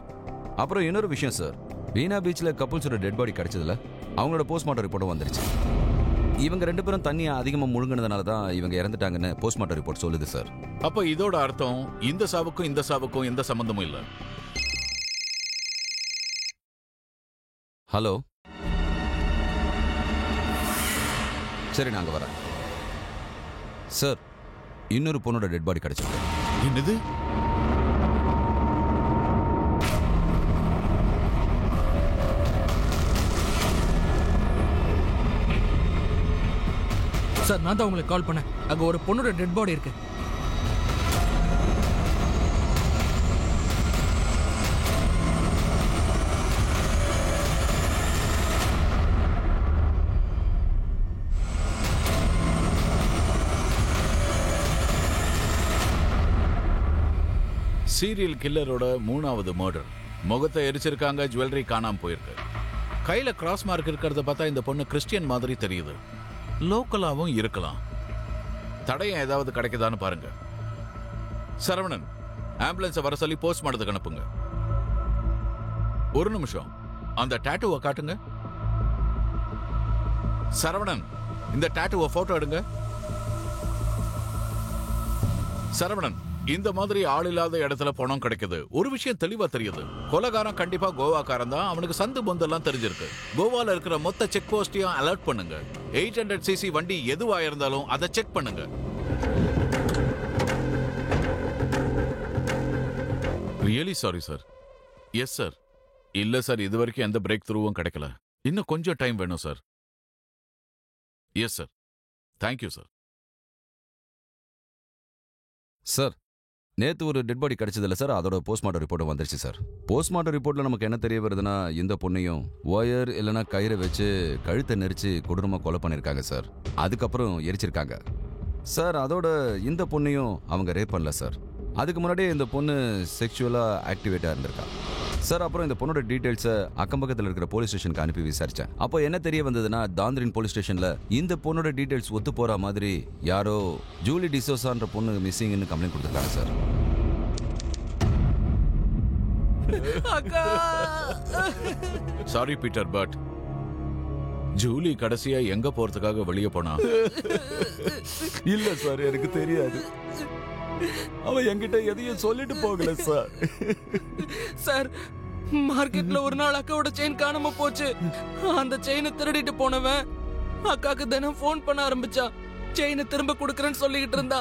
அப்புறம் இன்னொரு விஷயம் சார், பீனா பீச்ல கப்புள்ஸோட டெட் பாடி கிடைச்சதுல அவங்களோட போஸ்ட்மார்ட்டம் ரிப்போர்ட்டும் வந்துருச்சு. இவங்க 2 பேரும் தண்ணியை அதிகமா முழுங்கினதுனால தான் இவங்க இறந்துட்டாங்கன்னு போஸ்ட்மார்ட்டம் ரிப்போர்ட் சொல்லுது சார். அப்ப இதோட அர்த்தம் இந்த சாவுக்கும் எந்த சம்பந்தமும் இல்ல. ஹலோ, சரி நாங்க வரேன் சார். இன்னொரு பொண்ணோட டெட் பாடி கிடைச்சிருக்கு. என்னது? சார் நான் தான் உங்களுக்கு கால் பண்ணேன். அங்க ஒரு பொண்ணோட டெட் பாடி இருக்கு. சீரியல் கில்லரோட 3வது மர்டர். முகத்தை எரிச்சிருக்காங்க, ஜுவல்லரி காணாம போயிருக்கு. கையில கிராஸ் மார்க் இருக்கிறத பார்த்தா இந்த பொண்ணு கிறிஸ்டியன் மாதிரி தெரியுது. லோக்கலாவும் இருக்கலாம். தடயம் ஏதாவது கிடைக்குதான்னு பாருங்க. சரவணன், ஆம்புலன்ஸை வர சொல்லி போஸ்ட்மார்ட்டத்துக்கு அனுப்புங்க. ஒரு நிமிஷம், அந்த டாட்டூவை காட்டுங்க. சரவணன், இந்த டாட்டூவை போட்டோ எடுங்க. சரவணன், இந்த மாதிரி ஆள் இல்லாத இடத்துல பணம் கிடைக்குது. ஒரு விஷயம் தெளிவா தெரியுது, கொலைகாரன் கண்டிப்பா கோவாக்காரன் தான். அவனுக்கு சந்து பொந்தெல்லாம் தெரிஞ்சிருக்கு. கோவால இருக்கிற மொத்த செக் போஸ்டையும் அலர்ட் பண்ணுங்க. 800cc வண்டி எதுவா இருந்தாலும் அதை செக் பண்ணுங்க. Really sorry sir. Yes sir. இல்ல சார், இது வரைக்கும் எந்த பிரேக் த்ரூவும் கிடைக்கல. இன்னும் கொஞ்சம் டைம் வேணும் sir. Yes sir. Thank you sir. Sir, நேத்து ஒரு டெட் பாடி கிடைச்சதில்ல சார், அதோட போஸ்ட்மார்ட்டம் ரிப்போர்ட் வந்துருச்சு சார். போஸ்ட்மார்ட்டம் ரிப்போர்ட்ல நமக்கு என்ன தெரிய வருதுன்னா, இந்த பொண்ணையும் ஒயர் இல்லைன்னா கயிறை வச்சு கழுத்தை நெரிச்சு கொடூரமா கொலை பண்ணியிருக்காங்க சார். அதுக்கப்புறம் எரிச்சிருக்காங்க சார். அதோட இந்த பொண்ணையும் அவங்க ரேப் பண்ணல சார். அதுக்கு முன்னாடியே இந்த பொண்ணு செக்ஷுவலா ஆக்டிவேட்டா இருந்திருக்கா சார். அப்புறம் இந்த பொண்ணோட டீடைல்ஸை அக்கம் பக்கத்தில் இருக்கிற போலீஸ் ஸ்டேஷனுக்கு அனுப்பி விசாரிச்சேன். அப்போ என்ன தெரிய வந்ததுன்னா, தாந்திரின் போலீஸ் ஸ்டேஷன்ல இந்த பொண்ணோட டீடைல்ஸ் ஒத்து போற மாதிரி யாரோ ஜூலி டிசோசான்ற பொண்ணு மிஸ்ஸிங்னு கம்ப்ளைண்ட் கொடுத்துருக்காங்க sir. Sorry Peter, but Julie கடைசியா எங்க போறதுக்காக வெளியே போனா? இல்ல சார், எனக்கு தெரியாது. அவ என்கிட்ட எதையும் சொல்லிட்டு போகல சார். சார், மார்க்கெட்ல ஒரு நாள் அக்காவோட செயின் காணாம போச்சு. அந்த செயினை திருடிட்டு போனவன் அக்காக்கு தினம் போன் பண்ண ஆரம்பிச்சா. செயினை திரும்ப கொடுக்கறேன்னு சொல்லிக்கிட்டு இருந்தா.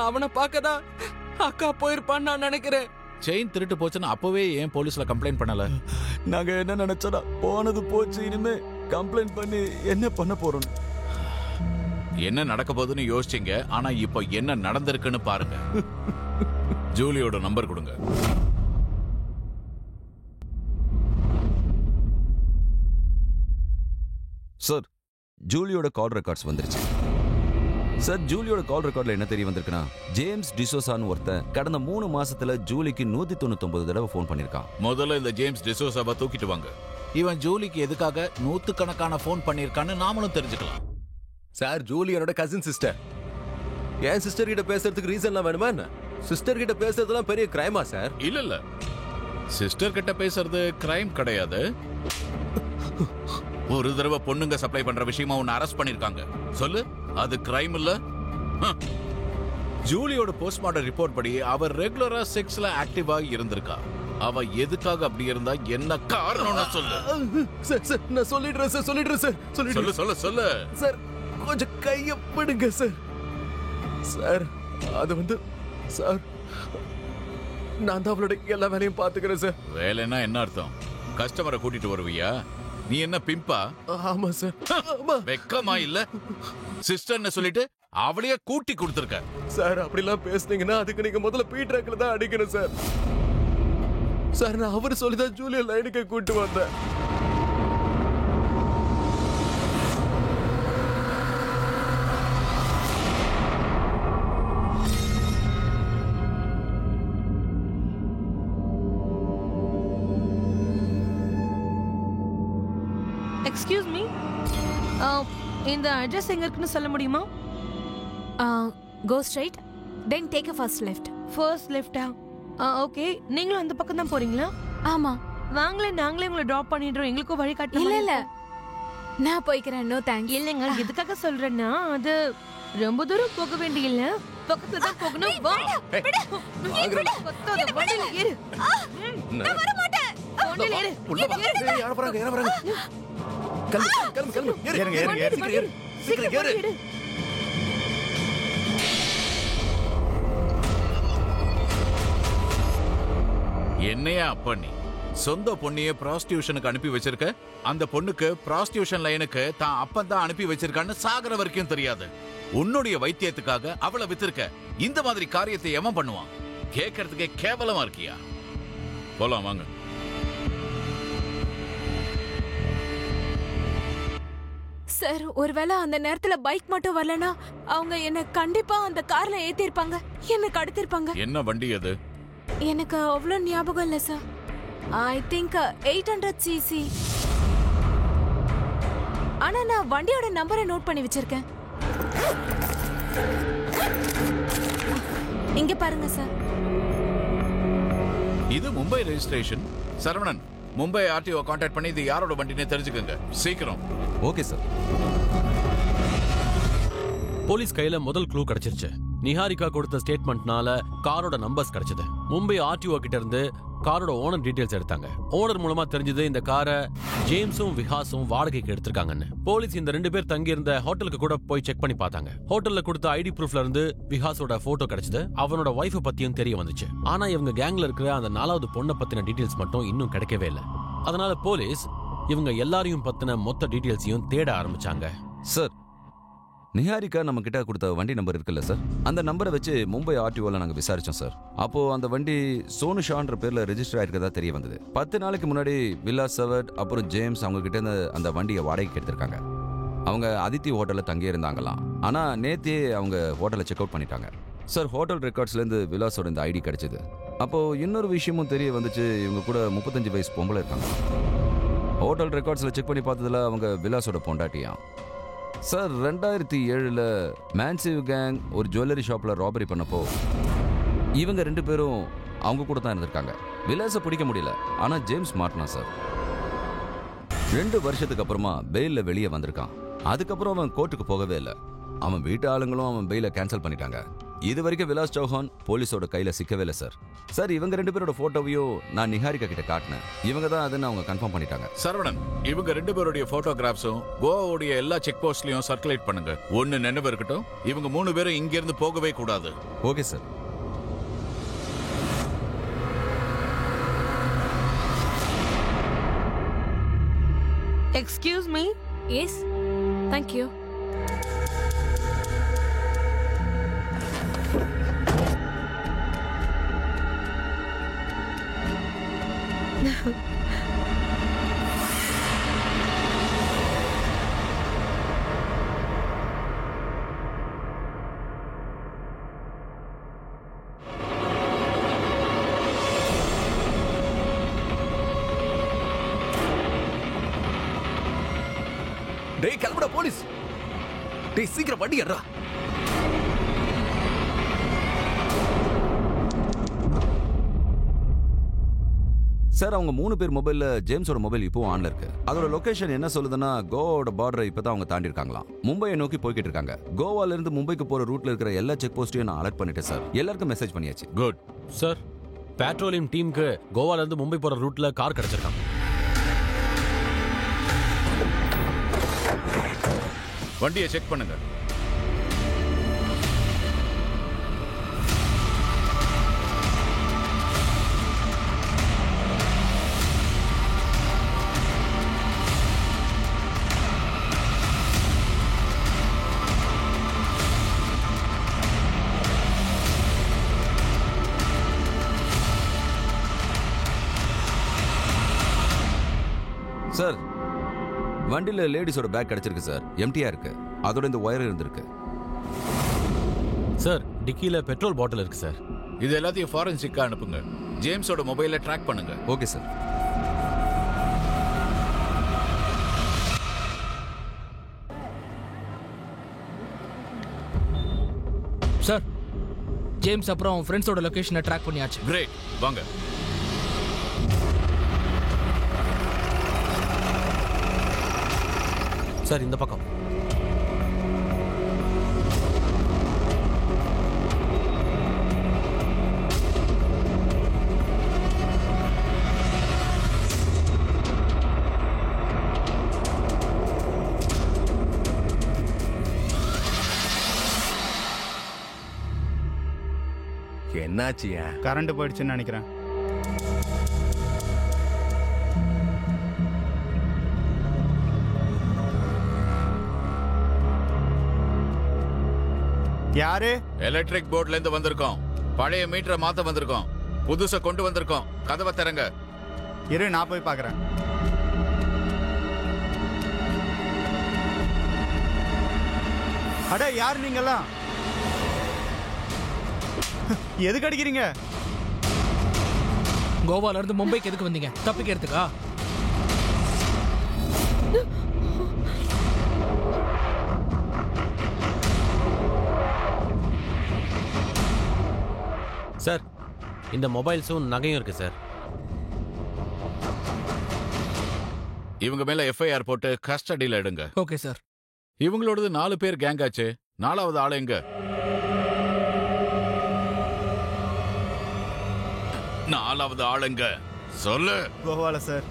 அவனை பார்க்கதான் அக்கா போயிருப்பான்னு நான் நினைக்கிறேன். செயின் திருட்டு போச்சுன்னு அப்பவே ஏன் போலீஸ்ல கம்ப்ளைண்ட் பண்ணல? நாங்க என்ன நினைச்சோம், போனது போச்சு, இனிமே கம்ப்ளைண்ட் பண்ணி என்ன பண்ண போறோம்? என்ன நடக்க போகுதுன்னு யோசிச்சீங்க, ஆனா இப்போ என்ன நடந்திருக்குன்னு பாருங்க. ஜூலியோட நம்பர் கொடுங்க. சார், ஜூலியோட கால் ரெக்கார்ட்ஸ் வந்துருச்சு சார். ஜூலியோட கால் ரெக்கார்ட்ல என்ன தெரிய வந்திருக்குன்னா, ஜேம்ஸ் டிசோசான்னு ஒருத்தன் கடந்த 3 மாசத்துல ஜூலிக்கு 199 தடவை போன் பண்ணிருக்கான். முதல்ல இந்த ஜேம்ஸ் டிசோசாவை தூக்கிட்டு வாங்க. இவன் ஜூலிக்கு எதுக்காக 100கணக்கான போன் பண்ணிருக்கான்னு நாமளும் தெரிஞ்சுக்கலாம். சார், ஜூலி என்னோட கசின் சிஸ்டர். என் சிஸ்டர் கிட்ட பேசுறதுக்கு ரீசன்லாம் வேணுமா என்ன? சிஸ்டர் கிட்ட பேசுறதுலாம் பெரிய கிரைமா சார்? இல்ல சிஸ்டர் கிட்ட பேசுறது கிரைம் கிடையாது. ஒரு தடவை பொண்ணுங்க சப்ளை பண்ற விஷயமா உன்னை அரெஸ்ட் பண்ணிருக்காங்க. சொல்லு, அது கிரைம் இல்ல? ஜூலியோட போஸ்ட்மார்ட்டம் ரிப்போர்ட் படி அவர் ரெகுலரா செக்ஸ்ல ஆக்டிவா இருந்திருக்கா. அவ எதுக்காக அப்படி இருந்தா, என்ன காரணம்னு சொல்லு. சார், நான் சொல்லிடுறேன் சார். சொல்லு சொல்லு சொல்லு சார், கொஞ்சம் கைய பிடுங்க சார். சார், அது வந்து சார், நான் தான் அவளோட எல்லா வேலையும் பாத்துக்கிறேன் சார். வேலைன்னா என்ன அர்த்தம்? கஸ்டமரை கூட்டிட்டு வருவியா? நீ என்ன பிம்பா? ஆமா சார். வெக்கமா இல்ல? சிஸ்டர்னு சொல்லிட்டு அவளையே கூட்டி கொடுத்துருக்க சார். அப்படிலாம் பேசுனீங்கன்னா அதுக்கு நீங்க முதல்ல பீட்ராக்ல தான் அடிக்கணும் சார். சார், நான் அவரு சொல்லிதான் ஜூலியா லைனுக்கு கூட்டு வந்தேன். எக்ஸ்கியூஸ் மீ, இந்த அட்ரஸ் எங்க இருக்குன்னு சொல்ல முடியுமா? Go straight, then take a first left. First லெஃப்டா? ஓகே. நீங்களும் அந்த பக்கம் தான் போறீங்களா? ஆமா. வாங்களே, நாங்களே உங்களை டிராப் பண்ணிடுறோம். எங்களுக்கும் வழி காட்டுங்க. இல்ல நான் போய்க்கிறேன். No thanks. இல்லைங்க, எதுக்காக சொல்றேன்னா அது ரொம்ப தூரம் போக வேண்டியதில்ல, பக்கத்துல தான் போகணும். வா. பத்தாத வண்டியில ஏறு. நான் வர மாட்டேன். வண்டியில ஏறு. யார போறாங்க? கிளம்பு. ஏறுங்க. சீக்கிரம் ஏறு. என்னையா அப்பா நீ சொந்த பொண்ணையே ப்ராஸ்டியூஷனுக்கு அனுப்பி வச்சிருக்க? அந்த பொண்ணுக்கு ப்ராஸ்டியூஷன் லைனுக்கு தான் அப்பன் தான் அனுப்பி வச்சிருக்கான்னு சாகர வரைக்கும் தெரியாது. உன்னுடைய வைத்தியத்துக்காக அவளை வித்திருக்க. இந்த மாதிரி காரியத்தை எவன் பண்ணுவான்? கேட்கறதுக்கே கேவலமா இருக்கியா? போலாம் வாங்க. சார், ஒருவேளை அந்த நேரத்துல பைக் மட்டும் வரலனா அவங்க என்ன கண்டிப்பா அந்த கார்ல ஏத்திருப்பாங்க, என்ன கடத்திருப்பாங்க. என்ன வண்டி அது? எனக்கு அவ்வளவு ஞாபகம் இல்ல சார். I think 800cc. ஆனா நான் வண்டியோட நம்பரை நோட் பண்ணி வச்சிருக்கேன். இங்க பாருங்க சார். இது Mumbai registration. Saravanan, Mumbai RTO contact பண்ணி இது யாரோட வண்டின்னு தெரிஞ்சுக்கங்க சீக்கிரம். Okay sir. போலீஸ் கையில முதல் க்ளூ கிடைச்சிருச்சு. நிஹாரிகா கொடுத்த ஸ்டேட்மெண்ட்னால காரோட நம்பர்ஸ் கிடைச்சது. மும்பை ஆர்டிஓ கிட்ட இருந்து காரோட ஓனர் டீடைல்ஸ் எடுத்தாங்க. ஓனர் மூலமா தெரிஞ்சது இந்த காரை ஜேம்ஸும் விகாஸும் வாடகைக்கு எடுத்திருக்காங்கன்னு. போலீஸ் இந்த 2 பேர் தங்கி இருந்த ஹோட்டலுக்கு கூட போய் செக் பண்ணி பார்த்தாங்க. ஹோட்டல்ல கொடுத்த ஐடி ப்ரூஃப்ல இருந்து விகாஸோட போட்டோ கிடைச்சது. அவனோட வைஃப் பத்தியும் தெரிய வந்துச்சு. ஆனா இவங்க கேங்ல இருக்கிற அந்த 4வது பொண்ணை பத்தின டீடைல்ஸ் மட்டும் இன்னும் கிடைக்கவே இல்லை. அதனால போலீஸ் இவங்க எல்லாரையும் பத்தின மொத்த டீடைல்ஸையும் தேட ஆரம்பிச்சாங்க. சார், நிஹாரிகா நம்ம கிட்ட கொடுத்த வண்டி நம்பர் இருக்குல்ல சார், அந்த நம்பரை வச்சு மும்பை ஆர்டிஓல நாங்க விசாரிச்சோம் சார். அப்போ அந்த வண்டி சோனு ஷான்ற பேர்ல ரெஜிஸ்டர் ஆயிருக்கதா தெரிய வந்தது. 10 நாளைக்கு முன்னாடி விலாஸ் சவர்ட் அப்புறம் ஜேம்ஸ் அவங்க கிட்ட இருந்து அந்த வண்டியை வாடகைக்கு எடுத்திருக்காங்க. அவங்க அதித்தி ஹோட்டல்ல தங்கி இருந்தாங்களாம். ஆனா நேத்தே அவங்க ஹோட்டலை செக் அவுட் பண்ணிட்டாங்க சார். ஹோட்டல் ரெக்கார்ட்ஸ்ல இருந்து விலாஸோட இந்த ஐடி கிடைச்சது. அப்போ இன்னொரு விஷயமும் தெரிய வந்துச்சு. இவங்க கூட 35 வயசு பொம்பளை இருக்காங்க. ஹோட்டல் ரெக்கார்ட்ஸ்ல செக் பண்ணி பார்த்ததுல அவங்க விலாஸோட பொண்டாட்டியா சார். 2007 மேன்சிவ் கேங் ஒரு ஜுவல்லரி ஷாப்ல ராபரி பண்ணப்போ இவங்க 2 பேரும் அவங்க கூட தான் இருந்திருக்காங்க. விலாஸை பிடிக்க முடியல, ஆனா ஜேம்ஸ் மாட்டினா சார். 2 வருஷத்துக்கு அப்புறமா பெயில்ல வெளியே வந்திருக்கான். அதுக்கப்புறம் அவன் கோர்ட்டுக்கு போகவே இல்லை. அவன் வீட்டு ஆளுங்களும் அவன் பெயில கேன்சல் பண்ணிட்டாங்க. இது வரைக்கும் விலாஸ் சௌஹான் போலீஸோட கையில சிக்கவே இல்லை சார். சார், இவங்க 2 பேரோட போட்டோவையும் நான் நிஹாரிகா கிட்ட காட்டினேன். இவங்க தான் அதுன்னு அவங்க கன்ஃபார்ம் பண்ணிட்டாங்க. சரவணன், இவங்க 2 பேருடைய போட்டோகிராஃப்ஸும் கோவாவுடைய எல்லா செக் போஸ்ட்லயும் சர்க்குலேட் பண்ணுங்க. ஒன்னு நினைவு இருக்கட்டும், இவங்க 3 பேரும் இங்க இருந்து போகவே கூடாது. Okay sir. Excuse me. Yes, thank you. டேய் கிளம்புடா போலீஸ். டேய் சீக்கிரம் வண்டி ஏறா. சார், அவங்க 3 பேர் மொபைல்ல ஜேம்ஸோட மொபைல் இப்போ ஆன்ல இருக்கு. அதோட லொகேஷன் என்ன சொல்லுதுன்னா கோவாவோட பார்டரை இப்பதான் அவங்க தாண்டி இருக்காங்களாம். மும்பையை நோக்கி போய்கிட்டு இருக்காங்க. கோவால இருந்து மும்பைக்கு போற ரூட்ல இருக்கிற எல்லா செக் போஸ்டையும் நான் அலர்ட் பண்ணிட்டேன் சார். எல்லாருக்கும் மெசேஜ் பண்ணியாச்சு. குட் சார், பேட்ரோலியம் டீமுக்கு கோவால இருந்து மும்பை போற ரூட்ல கார் கிடைச்சிருக்காங்க. வண்டியை செக் பண்ணுங்க. சார், வண்டியில லேடிஸோட பேக் கிடைச்சிருக்கு சார். எம்டியா இருக்கு. அதோட இந்த ஒயர் இருந்திருக்கு சார். டிக்கில பெட்ரோல் பாட்டில் இருக்கு சார். இது எல்லாத்தையும் ஃபாரன்சிக்கா அனுப்புங்க. ஜேம்ஸோட மொபைலை ட்ராக் பண்ணுங்க. Okay sir. சார், ஜேம்ஸ் அப்புறம் ஃப்ரெண்ட்ஸோட லொகேஷனை ட்ராக் பண்ணியாச்சு. கிரேட், வாங்க. சார் இந்த பக்கம். என்னாச்சியா? கரண்ட் போயிடுச்சுன்னு நினைக்கிறேன். யாரு? எலக்ட்ரிக் போர்ட்ல இருந்து வந்திருக்கோம். பழைய மீட்டரை மாத்த வந்திருக்கோம். புதுசா கொண்டு வந்திருக்கோம். கதவை திறங்க. இரு, நான் போய் பார்க்கறேன். அட, யார் நீங்கெல்லாம்? எதுக்கு அடிக்கிறீங்க? கோவால இருந்து மும்பைக்கு எதுக்கு வந்தீங்க? தப்பிக்கிறதுக்கா? சார், இந்த மொபைல்ஸும் நகையும் இருக்கு சார். இவங்க மேல எஃப்ஐஆர் போட்டு கஸ்டடியில எடுங்க. Okay sir. இவங்களோடது 4 பேர் கேங் ஆச்சு. 4வது ஆள் எங்க? 4வது ஆள் எங்க? சொல்லு. கோவால சார்.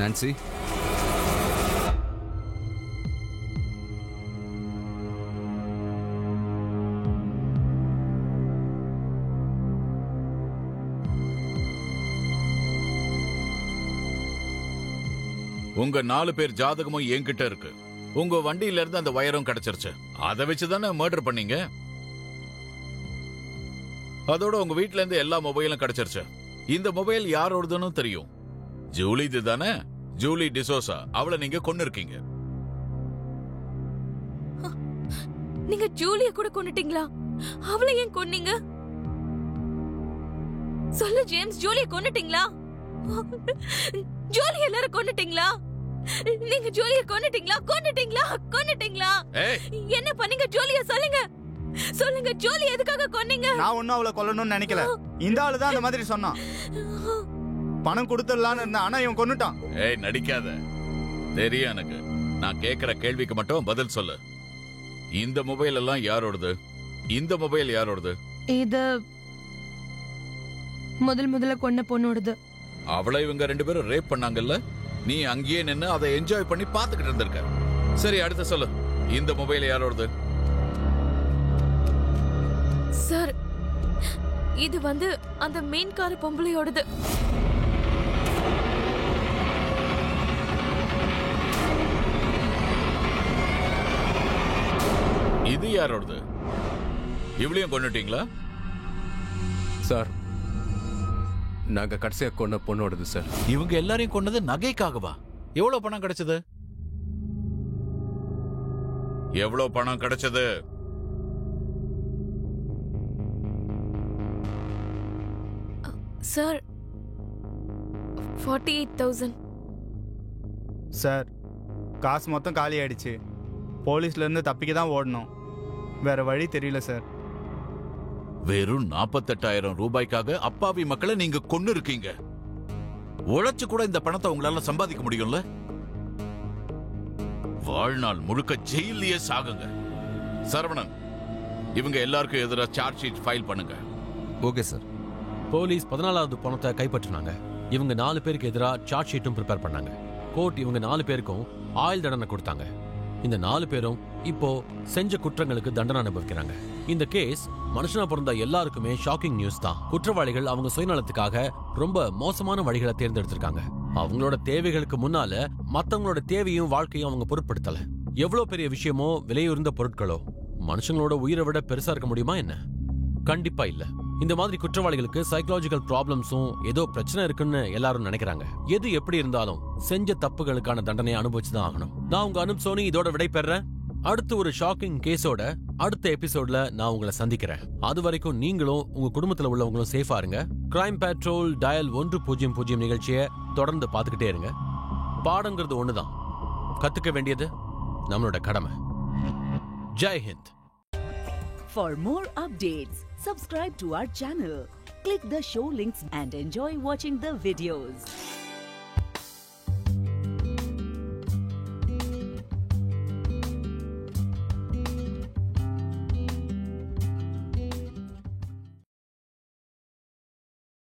நான்சி, உங்க 4 பேர் ஜாதகமும் என்கிட்ட இருக்கு. உங்க வண்டியில இருந்து அந்த வயரும் கிடைச்சிருச்சு. அதை வச்சுதானே மர்டர் பண்ணீங்க. அதோட உங்க வீட்ல இருந்து எல்லா மொபைலும் கிடைச்சிருச்சு. இந்த மொபைல் யாரோடதுன்னு தெரியும். ஜூலி தானே? ஜூலி டிசோசா. அவளை நீங்க கொன்னு இருக்கீங்க. நீங்க ஜூலிய கூட கொன்னுட்டீங்களா? அவளை ஏன் கொன்னீங்க? சொல்லு ஜேம்ஸ், ஜூலிய கொன்னுட்டீங்களா? ஜூலி எல்லாரும் கொன்னுட்டீங்களா? நீங்க ஜூலிய கொன்னுட்டீங்களா? கொன்னுட்டீங்களா? கொன்னுட்டீங்களா? என்ன பண்ணீங்க? ஜூலிய சொல்லுங்க. சொல்லுங்க, ஜூலி எதுக்காக கொன்னீங்க? நான் ஒன்னும் அவளை கொல்லணும்னு நினைக்கல. இந்த ஆளு தான் அந்த மாதிரி சொன்னான். பணம் கொடுத்துடலான்னு இருந்தா, ஆனா இவன் கொன்னுட்டான். ஏய், நடிக்காத. தெரியும் எனக்கு. நான் கேக்குற கேள்விக்கு மட்டும் பதில் சொல்லு. இந்த மொபைல் எல்லாம் யாரோடது? இந்த மொபைல் யாரோடது? இது முதல்ல கொன்ன பொண்ணோடது. அவளை இவங்க 2 பேரும் ரேப் பண்ணாங்கல்ல? நீ அங்கேயே நின்னு அதை என்ஜாய் பண்ணி பாத்துக்கிட்டு இருந்திருக்க. சரி, அடுத்து சொல்லு. இந்த மொபைல் யாரோடது? சார், இது அந்த மெயின்கார பொம்பளையோடது. இது யாரோடது? இவளையும் கொன்னுட்டீங்களா? சார், நாங்க கடைசியா கொன்ன பொண்ணோடது சார். இவங்க எல்லாரையும் கொன்னது நகைக்காகவா? எவ்வளவு பணம் கிடைச்சது? எவ்வளவு பணம் கிடைச்சது? சார், 48,000. சார், காசு மொத்தம் காலி ஆயிடுச்சு. போலீஸ்ல இருந்து தப்பிக்க தான் ஓடணும். வேற வழி தெரியல சார். வெறும் 48,000 ரூபாய்க்காக அப்பாவி மக்களை நீங்க கொன்னு இருக்கீங்க. உழைச்சு கூட இந்த பணத்தை உங்களால சம்பாதிக்க முடியும்ல? வாழ்நாள் முழுக்க ஜெயிலே சாகுங்க. சரவணன், இவங்க எல்லாருக்கும் எதிராக சார்ஜ் ஷீட் ஃபைல் பண்ணுங்க. Okay sir. போலீஸ் 14வது பணத்தை கைப்பற்றினாங்க. இவங்க 4 பேருக்கு எதிராக சார்ஜ் ஷீட்டும் ப்ரிப்பேர் பண்ணாங்க. கோர்ட் இவங்க 4 பேருக்கும் ஆயுள் தண்டனை கொடுத்தாங்க. இந்த 4 பேரும் இப்போ செஞ்ச குற்றங்களுக்கு தண்டனை அனுபவிக்கிறாங்க. இந்த கேஸ் மனுஷனா பிறந்த எல்லாருக்குமே ஷாக்கிங் நியூஸ் தான். குற்றவாளிகள் அவங்க சுயநலத்துக்காக ரொம்ப மோசமான வழிகளை தேர்ந்தெடுத்திருக்காங்க. அவங்களோட தேவைகளுக்கு முன்னால மத்தவங்களோட தேவையும் வாழ்க்கையும் அவங்க பொருட்படுத்தல. எவ்வளவு பெரிய விஷயமோ, விலையுயர்ந்த பொருட்களோ மனுஷங்களோட உயிரை விட பெருசா இருக்க முடியுமா என்ன? கண்டிப்பா இல்ல. இந்த மாதிரி குற்றவாளிகளுக்கு சைக்கலாஜிக்கல் ப்ராப்ளம்ஸும் ஏதோ பிரச்சனை இருக்குன்னு எல்லாரும் நினைக்கிறாங்க. எது எப்படி இருந்தாலும் செஞ்ச தப்புகளுக்கான தண்டனையை அனுபவிச்சுதான் ஆகணும். நான் உங்க அனுப் சோனி இதோட விடை பெறேன். அடுத்து ஒரு ஷாக்கிங் கேஸோட அடுத்த எபிசோட்ல நான் உங்களை சந்திக்கிறேன். அது வரைக்கும் நீங்களும் உங்க குடும்பத்துல உள்ளவங்களும் சேஃபா இருங்க. கிரைம் பேட்ரோல் டயல் 100 நிகழ்ச்சியை தொடர்ந்து பார்த்துக்கிட்டே இருங்க. பாடங்கிறது ஒண்ணுதான், கத்துக்க வேண்டியது நம்மளோட கடமை. Jai Hind. For more updates, subscribe to our channel, click the show links and enjoy watching the videos.